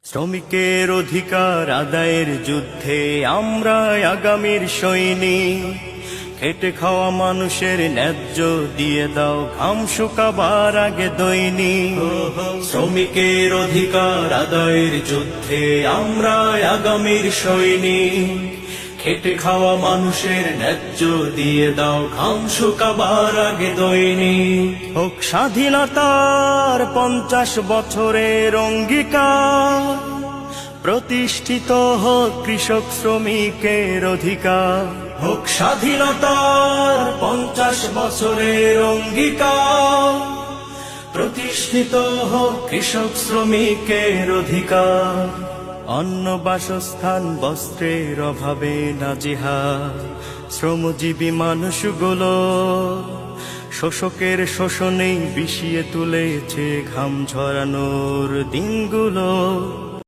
শ্রমিকের অধিকার আদায়ের যুদ্ধে আমরা আগামীর সৈনিক। খেটে খাওয়া মানুষের ন্যায্য দিয়ে দাও, ঘাম শুকাবার আগে দৈনিক। শ্রমিকের অধিকার আদায়ের যুদ্ধে আমরা আগামীর সৈনিক। খেটে খাওয়া মানুষের ন্যায্য দিয়ে দাও, ঘাম শুকাবার আগে দৈনিক। হোক স্বাধীনতার 50 বছরের অঙ্গীকার, প্রতিষ্ঠিত হোক কৃষক শ্রমিকের অধিকার। হোক স্বাধীনতার 50 বছরের অঙ্গীকার, প্রতিষ্ঠিত হোক কৃষক শ্রমিকের অধিকার। অন্ন বাসস্থান বস্ত্রের অভাবে নাজেহাল শ্রমজীবী মানুষগুলো, শোষকের শোষণেই বিষিয়ে তুলেছে ঘাম ঝরানোর দিনগুলো।